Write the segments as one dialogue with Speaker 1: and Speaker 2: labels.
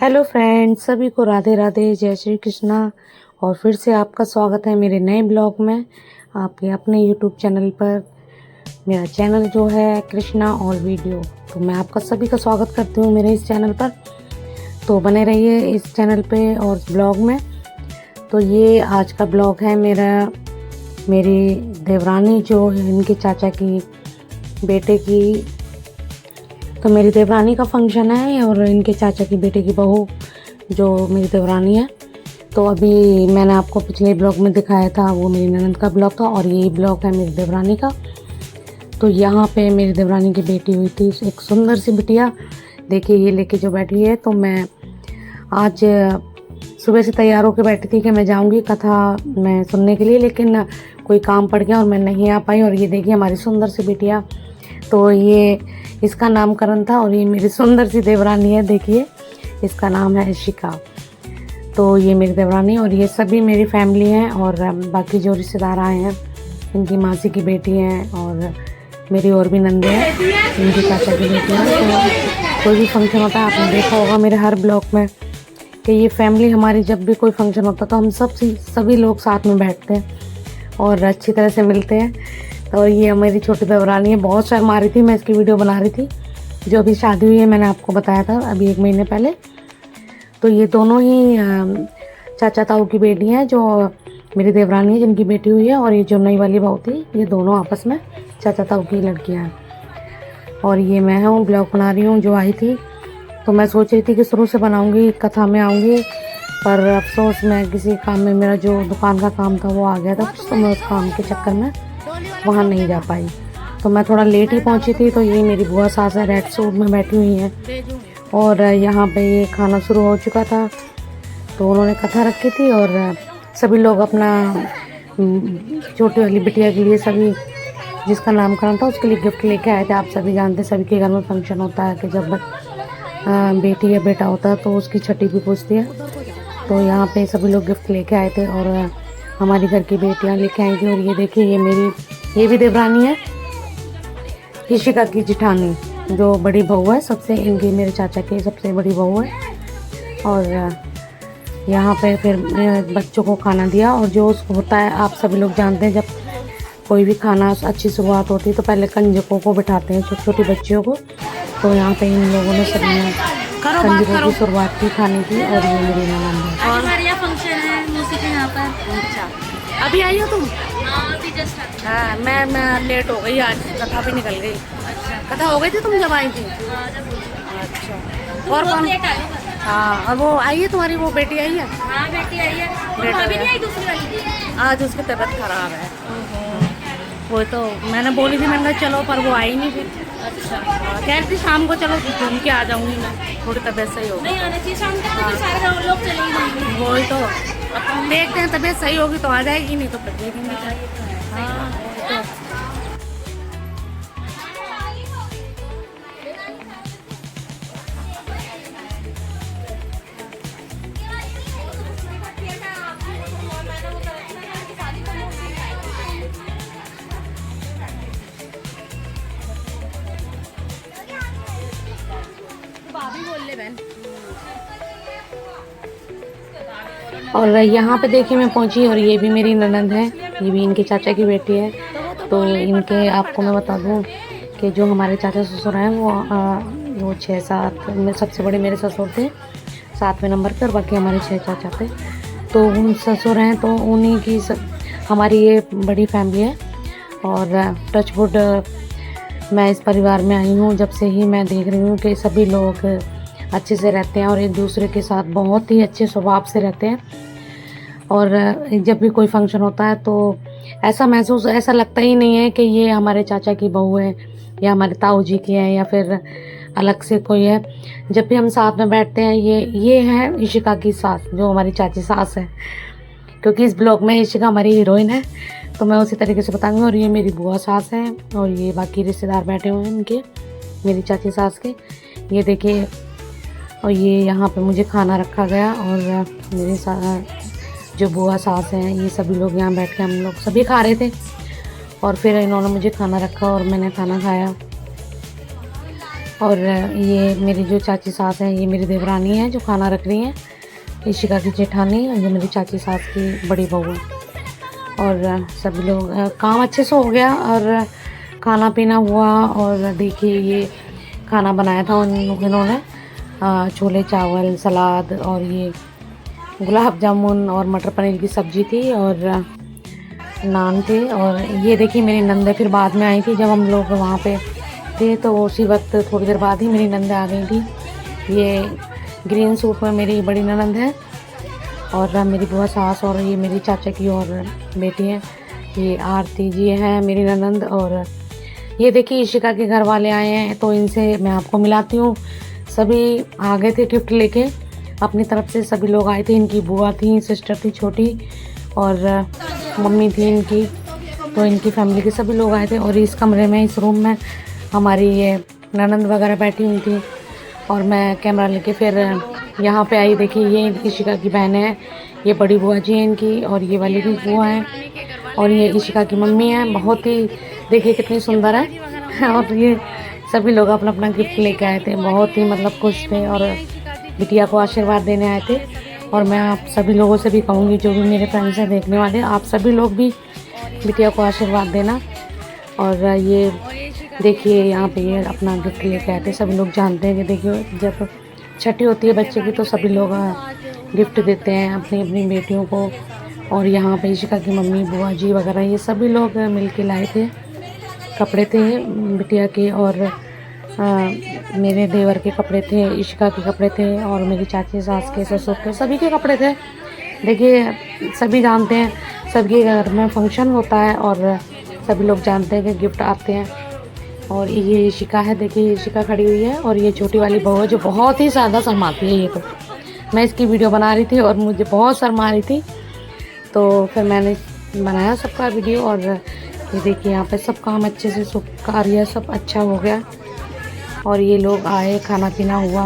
Speaker 1: Hello friends, सभी को राधे राधे, जय श्री कृष्णा। और फिर से आपका स्वागत है मेरे नए ब्लॉग में, आपके अपने यूट्यूब चैनल पर। मेरा चैनल जो है कृष्णा और वीडियो, तो मैं आपका सभी का स्वागत करती हूँ मेरे इस चैनल पर। तो बने रहिए इस चैनल पे और ब्लॉग में। तो ये आज का ब्लॉग है मेरी देवरानी जो इनके चाचा की बेटे की, तो मेरी देवरानी का फंक्शन है और इनके चाचा की बेटे की बहू जो मेरी देवरानी है। तो अभी मैंने आपको पिछले ब्लॉग में दिखाया था, वो मेरी ननद का ब्लॉग था और यही ब्लॉग है मेरी देवरानी का। तो यहाँ पे मेरी देवरानी की बेटी हुई थी, एक सुंदर सी बिटिया, देखिए ये लेके जो बैठी है। तो मैं आज सुबह से तैयार होकर बैठी थी कि मैं जाऊँगी कथा मैं सुनने के लिए, लेकिन कोई काम पड़ गया और मैं नहीं आ पाई। और ये देखिए हमारी सुंदर सी बिटिया, तो ये इसका नामकरण था और ये मेरी सुंदर सी देवरानी है, देखिए इसका नाम है इशिका। तो ये मेरी देवरानी और ये सभी मेरी फैमिली हैं और बाकी जो रिश्तेदार आए हैं इनकी मासी की बेटी हैं और मेरी और भी नंदे हैं, इनकी चाचा की बेटी हैं। तो कोई भी फंक्शन होता है, आपने देखा होगा मेरे हर ब्लॉग में कि ये फैमिली हमारी जब भी कोई फंक्शन होता है तो हम सभी लोग साथ में बैठते हैं और अच्छी तरह से मिलते हैं। तो ये मेरी छोटी देवरानी है, बहुत शर्म आ रही थी, मैं इसकी वीडियो बना रही थी। जो अभी शादी हुई है, मैंने आपको बताया था अभी 1 महीने पहले। तो ये दोनों ही चाचा ताऊ की बेटी हैं, जो मेरी देवरानी है जिनकी बेटी हुई है, और ये जो नई वाली बहू थी, ये दोनों आपस में चाचा ताऊ की लड़कियाँ हैं। और ये मैं हूँ, ब्लॉग बना रही हूँ जो आई थी। तो मैं सोच रही थी कि शुरू से बनाऊँगी, कथा में आऊँगी, पर अफसोस मैं किसी काम में, मेरा जो दुकान का काम था वो आ गया था, तो मैं उस काम के चक्कर में वहाँ नहीं जा पाई। तो मैं थोड़ा लेट ही पहुँची थी। तो ये मेरी बुआ सास है, रेड सूट में बैठी हुई हैं और यहाँ पे ये खाना शुरू हो चुका था। तो उन्होंने कथा रखी थी और सभी लोग अपना छोटी वाली बिटिया के लिए, सभी जिसका नामकरण था उसके लिए गिफ्ट लेके आए थे। आप सभी जानते हैं, सभी के घर में फंक्शन होता है कि जब बेटी या बेटा होता है तो उसकी छठी भी पूछती है। तो यहाँ पे सभी लोग गिफ्ट लेके आए थे और हमारी घर की बेटियाँ लेके आई थी। और ये देखिए ये भी देवरानी है, इशिका की जिठानी, जो बड़ी बहू है सबसे, इनकी मेरे चाचा की सबसे बड़ी बहू है। और यहाँ पे फिर बच्चों को खाना दिया। और जो होता है, आप सभी लोग जानते हैं, जब कोई भी खाना अच्छी शुरुआत होती है तो पहले कंजकों को बिठाते हैं, छोटी छोटी बच्चियों को। तो यहाँ पे इन लोगों ने सभी कंजकों की शुरुआत की खाने की। और ये मेरी ननद है।
Speaker 2: हमारे फंक्शन है म्यूजिक है यहाँ पर।
Speaker 1: अच्छा, अभी आई हो तुम?
Speaker 2: अभी जस्ट।
Speaker 1: हाँ, मैं लेट हो गई, आज कथा भी निकल गई। कथा हो गई थी तुम जब आई थी? अच्छा, और कौन? हाँ, और वो आई है तुम्हारी, वो बेटी आई है?
Speaker 2: हाँ बेटी आई है। अभी नहीं आई दूसरी वाली?
Speaker 1: आज उसकी तबीयत खराब है। वो तो मैंने बोली थी, मैंने कहा चलो, पर वो आई नहीं थी।
Speaker 2: अच्छा,
Speaker 1: कह रही थी शाम को चलो घूम के आ जाऊंगी मैं, थोड़ी तबीयत सही होगी।
Speaker 2: नहीं आना चाहिए शाम तक, तो सारे लोग चले जाएंगे।
Speaker 1: वही तो, अब देखते हैं, तबीयत सही होगी तो आ जाएगी, नहीं तो फिर देखेंगे क्या। हाँ तो और यहाँ पे देखिए मैं पहुँची और ये भी मेरी ननद है, ये भी इनके चाचा की बेटी है। तो इनके आपको मैं बता दूँ कि जो हमारे चाचा ससुर हैं वो 6-7 में सबसे बड़े मेरे ससुर थे, 7वें नंबर पे, और बाकी हमारे 6 चाचा थे। तो उन ससुर हैं, तो उन्हीं की हमारी ये बड़ी फैमिली है। और टचवुड मैं इस परिवार में आई हूँ जब से ही मैं देख रही हूँ कि सभी लोग अच्छे से रहते हैं और एक दूसरे के साथ बहुत ही अच्छे स्वभाव से रहते हैं। और जब भी कोई फंक्शन होता है तो ऐसा लगता ही नहीं है कि ये हमारे चाचा की बहू है या हमारे ताऊ जी की है या फिर अलग से कोई है। जब भी हम साथ में बैठते हैं, ये है इशिका की सास, जो हमारी चाची सास है, क्योंकि इस ब्लॉग में इशिका हमारी हीरोइन है, तो मैं उसी तरीके से बताऊंगी। और ये मेरी बुआ सास है और ये बाकी रिश्तेदार बैठे हुए हैं इनके, मेरी चाची सास के, ये देखिए। और ये यहाँ पे मुझे खाना रखा गया और मेरे जो बुआ सास हैं, ये सभी लोग यहाँ बैठ के हम लोग सभी खा रहे थे। और फिर इन्होंने मुझे खाना रखा और मैंने खाना खाया। और ये मेरी जो चाची सास है, ये मेरी देवरानी है जो खाना रख रही हैं, इशिका की जेठानी, और ये मेरी चाची सास की बड़ी बहू है। और सभी लोग काम अच्छे से हो गया और खाना पीना हुआ। और देखिए ये खाना बनाया था इन्होंने, छोले चावल, सलाद, और ये गुलाब जामुन और मटर पनीर की सब्ज़ी थी और नान थे। और ये देखिए मेरी नंदे फिर बाद में आई थी, जब हम लोग वहाँ पे थे तो उसी वक्त थोड़ी देर बाद ही मेरी नंदे आ गई थी। ये ग्रीन सूट में मेरी बड़ी ननंद है और मेरी बुआ सास, और ये मेरी चाचा की और बेटी है, ये आरती जी हैं मेरी ननंद। और ये देखिए इशिका के घर वाले आए हैं, तो इनसे मैं आपको मिलाती हूँ। सभी आ गए थे गिफ्ट लेके अपनी तरफ से, सभी लोग आए थे। इनकी बुआ थी, सिस्टर थी छोटी, और मम्मी थी इनकी, तो इनकी फैमिली के सभी लोग आए थे। और इस कमरे में, इस रूम में हमारी ये ननंद वगैरह बैठी हुई थी, और मैं कैमरा लेके फिर यहाँ पे आई। देखिए ये इशिका की बहन है, ये बड़ी बुआ जी हैं इनकी, और ये वाली भी बुआ है, और ये इशिका की मम्मी है। बहुत ही देखिए कितनी सुंदर है। और ये सभी लोग अपना अपना गिफ्ट लेके आए थे, बहुत ही मतलब खुश थे और बिटिया को आशीर्वाद देने आए थे। और मैं आप सभी लोगों से भी कहूँगी, जो भी मेरे फ्रेंड्स हैं देखने वाले, आप सभी लोग भी बिटिया को आशीर्वाद देना। और ये देखिए यहाँ पे ये अपना गिफ्ट लेके आए थे। सभी लोग जानते हैं कि देखिए जब छठी होती है बच्चे की तो सभी लोग गिफ्ट देते हैं अपनी अपनी बेटियों को। और यहाँ पे इशिका की मम्मी, बुआ जी वगैरह ये सभी लोग मिल के लाए थे, कपड़े थे बिटिया के, और मेरे देवर के कपड़े थे, इशिका के कपड़े थे, और मेरी चाची सास के, ससुर के, सभी के कपड़े थे। देखिए सभी जानते हैं, सबके घर में फंक्शन होता है और सभी लोग जानते हैं कि गिफ्ट आते हैं। और ये इशिका है, देखिए इशिका खड़ी हुई है, और ये छोटी वाली बहू है जो बहुत ही ज़्यादा शर्माती है। ये तो मैं इसकी वीडियो बना रही थी और मुझे बहुत शर्मा रही थी, तो फिर मैंने बनाया सबका वीडियो। और ये देखिए यहाँ पे सब काम अच्छे से, सब कार्य सब अच्छा हो गया। और ये लोग आए, खाना पीना हुआ,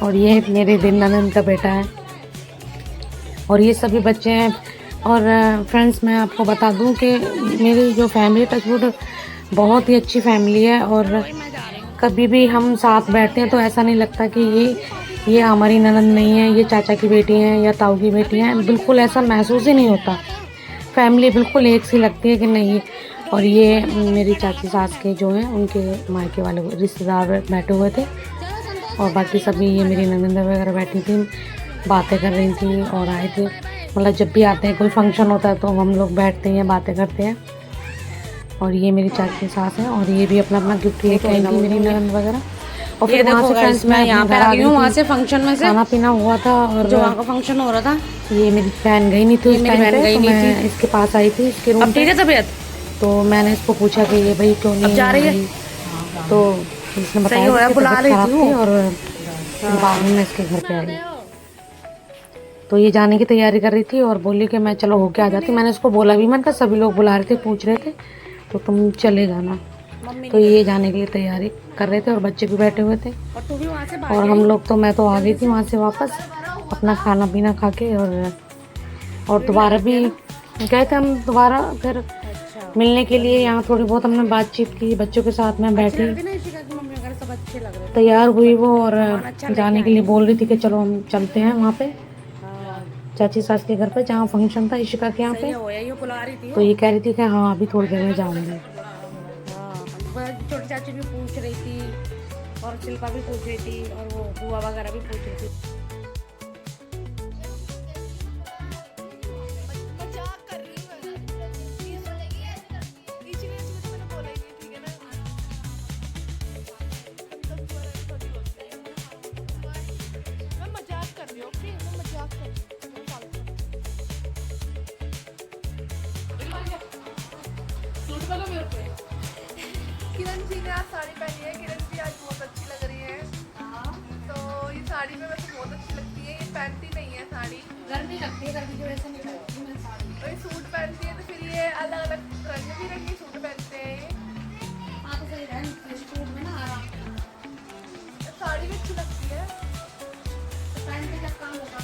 Speaker 1: और ये मेरे दिन ननद का बेटा है, और ये सभी बच्चे हैं। और फ्रेंड्स मैं आपको बता दूं कि मेरी जो फैमिली टचवुड बहुत ही अच्छी फैमिली है, और कभी भी हम साथ बैठते हैं तो ऐसा नहीं लगता कि ये हमारी ननद नहीं है, ये चाचा की बेटी हैं या ताऊ की बेटी हैं, बिल्कुल ऐसा महसूस ही नहीं होता। फैमिली बिल्कुल एक सी लगती है कि नहीं। और ये मेरी चाची सास के जो हैं उनके मायके वाले रिश्तेदार बैठे हुए थे, और बाकी सभी ये मेरी ननद वगैरह बैठी थी, बातें कर रही थी और आए थे। मतलब जब भी आते हैं कोई फंक्शन होता है तो हम लोग बैठते हैं, बातें करते हैं। और ये मेरी चाची सास है, और ये भी अपना अपना गिफ्ट लेके आई थी मेरी ननद वगैरह। और फिर वहाँ से फ्रेंड्स मैं यहाँ पे आ गई हूँ, वहाँ से फंक्शन में से खाना पीना हुआ था, और जो वहाँ का फंक्शन हो रहा था, ये मेरी बहन गई नहीं थी उस टाइम पे, तो मैं इसके पास आई थी, इसके रूम। ठीक है तबीयत? तो मैंने इसको पूछा कि ये भाई क्यों नहीं जा रही है, तो इसने बताया बुला रही थी, और बाद में इसके घर पे आई। तो ये जाने की तैयारी कर रही थी और बोली कि मैं चलो होके आ जाती। मैंने इसको बोला भी, मैंने कहा सभी लोग बुला रहे थे, पूछ रहे थे, तो तुम चले जाना। तो ये जाने के लिए तैयारी कर रहे थे, और बच्चे भी बैठे हुए थे, और हम लोग तो, मैं तो आ गई थी वहाँ से वापस अपना खाना पीना खा के। और दोबारा भी गए थे हम, दोबारा फिर मिलने के लिए। यहाँ थोड़ी बहुत हमने बातचीत की, बच्चों के साथ में बैठी, तैयार हुई वो, और जाने के लिए बोल रही थी कि चलो हम चलते हैं वहाँ पे चाची सास के घर पे, जहाँ फंक्शन था इशिका के यहाँ पे। तो ये कह रही थी कि हाँ अभी थोड़ी देर में जाऊँगी। छोटी चाची भी पूछ रही थी, और शिल्पा भी पूछ रही थी, और वो बुआ वगैरह भी पूछ रही थी।
Speaker 3: किरण जी ने आज साड़ी पहनी है। किरण जी आज बहुत अच्छी लग रही है। तो ये साड़ी में वैसे बहुत अच्छी लगती है। ये पहनती नहीं है साड़ी,
Speaker 2: गर्मी लगती है, गर्मी की वजह से नहीं पहनती मैं साड़ी।
Speaker 3: तो ये सूट पहनती है, तो फिर ये अलग अलग रंग बिरंगे सूट पहनते हैं ये।
Speaker 2: हाँ तो सही है, सूट में ना आराम है।
Speaker 3: साड़ी भी अच्छी लगती है,
Speaker 2: तो पहन के जब काम होगा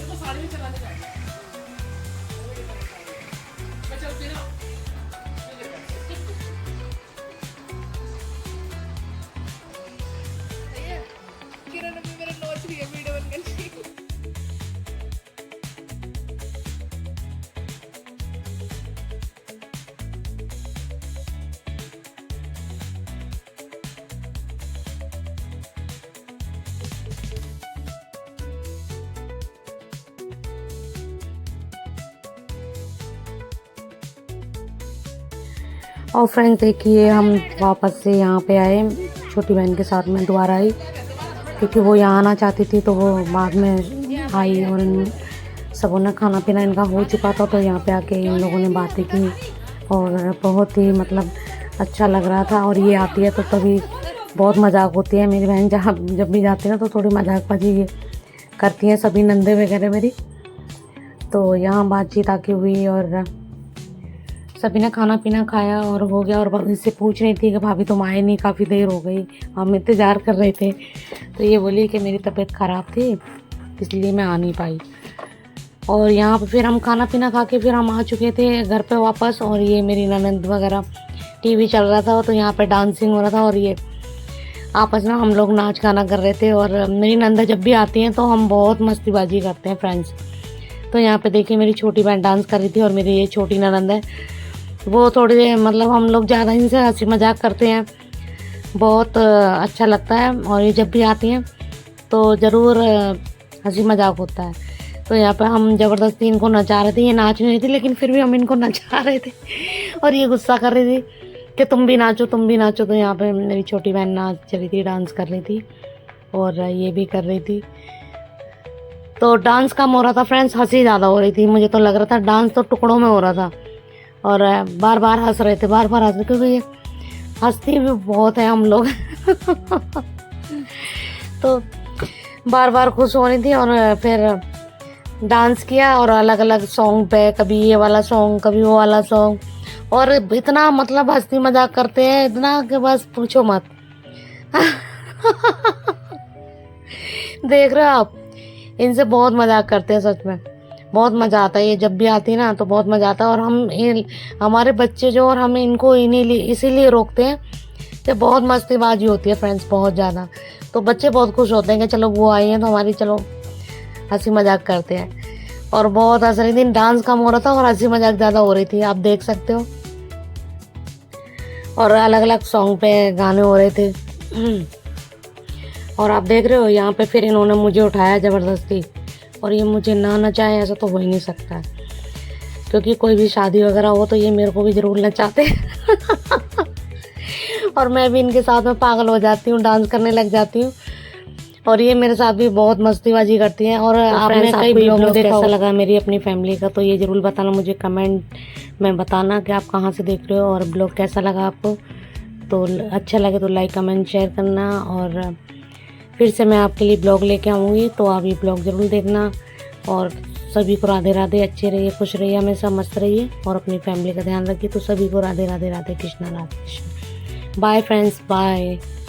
Speaker 2: तो साड़ी में चला जाएगा।
Speaker 1: और फ्रेंड्स देखिए हम वापस से यहाँ पे आए, छोटी बहन के साथ में दोबारा आई, क्योंकि वो यहाँ आना चाहती थी तो वो बाद में आई। और इन सबों ने खाना पीना इनका हो चुका था, तो यहाँ पे आके इन लोगों ने बातें की और बहुत ही मतलब अच्छा लग रहा था। और ये आती है तो तभी बहुत मजाक होती है मेरी बहन, जहाँ जब भी जाती है ना तो थोड़ी मजाकबाजी ये करती हैं सभी नंदे वगैरह मेरी। तो यहाँ बातचीत आके हुई और सभी ने खाना पीना खाया और हो गया। और भाभी से पूछ रही थी कि भाभी तुम आए नहीं, काफ़ी देर हो गई, हम इंतज़ार कर रहे थे। तो ये बोली कि मेरी तबीयत ख़राब थी इसलिए मैं आ नहीं पाई। और यहाँ पे फिर हम खाना पीना खा के फिर हम आ चुके थे घर पे वापस। और ये मेरी ननद वगैरह, टीवी चल रहा था तो यहाँ पे डांसिंग हो रहा था और ये आपस में हम लोग नाच गाना कर रहे थे। और मेरी नंदा जब भी आती हैं तो हम बहुत मस्तीबाजी करते हैं फ्रेंड्स। तो यहाँ पे देखिए मेरी छोटी बहन डांस कर रही थी और मेरी ये छोटी ननद है, वो थोड़ी मतलब हम लोग ज़्यादा इनसे हंसी मजाक करते हैं, बहुत अच्छा लगता है। और ये जब भी आती हैं तो ज़रूर हंसी मजाक होता है। तो यहाँ पे हम ज़बरदस्ती इनको नचा रहे थे, ये नाच नहीं रही थी लेकिन फिर भी हम इनको नचा रहे थे और ये गुस्सा कर रही थी कि तुम भी नाचो तुम भी नाचो। तो यहाँ पे मेरी छोटी बहन नाच रही थी, डांस कर रही थी और ये भी कर रही थी। तो डांस कम हो रहा था फ्रेंड्स, हंसी ज़्यादा हो रही थी। मुझे तो लग रहा था डांस तो टुकड़ों में हो रहा था और बार बार हंस रहे थे, बार बार हंस रहे, क्योंकि ये हंसती भी बहुत है हम लोग तो बार बार खुश हो रही थी और फिर डांस किया और अलग अलग सॉन्ग पे, कभी ये वाला सॉन्ग कभी वो वाला सॉन्ग। और इतना मतलब हंसी मजाक करते हैं इतना कि बस पूछो मत देख रहे हो आप, इनसे बहुत मजाक करते हैं, सच में बहुत मज़ा आता है। ये जब भी आती है ना तो बहुत मज़ा आता है। और हम हमारे बच्चे जो, और हम इनको इसीलिए रोकते हैं कि बहुत मस्तीबाजी होती है फ्रेंड्स, बहुत ज़्यादा। तो बच्चे बहुत खुश होते हैं कि चलो वो आई हैं तो हमारी चलो हंसी मजाक करते हैं। और बहुत हंस रही थी, डांस कम हो रहा था और हंसी मजाक ज़्यादा हो रही थी, आप देख सकते हो। और अलग अलग सॉन्ग पे गाने हो रहे थे और आप देख रहे हो यहाँ पे फिर इन्होंने मुझे उठाया ज़बरदस्ती। और ये मुझे ना नचाए ऐसा तो हो ही नहीं सकता है, क्योंकि कोई भी शादी वगैरह हो तो ये मेरे को भी ज़रूर नचाते और मैं भी इनके साथ में पागल हो जाती हूँ, डांस करने लग जाती हूँ। और ये मेरे साथ भी बहुत मस्तीबाजी करती हैं। और आपने कई ब्लॉग कैसा लगा मेरी अपनी फैमिली का, तो ये ज़रूर बताना मुझे कमेंट में बताना कि आप कहाँ से देख रहे हो और ब्लॉग कैसा लगा आपको। तो अच्छा लगे तो लाइक कमेंट शेयर करना। और फिर से मैं आपके लिए ब्लॉग लेके आऊँगी, तो आप ये ब्लॉग ज़रूर देखना। और सभी को राधे राधे, अच्छे रहिए, खुश रहिए, हमेशा मस्त रहिए और अपनी फैमिली का ध्यान रखिए। तो सभी को Radhe Radhe, Radhe Krishna, Radhe Krishna. Bye friends, bye.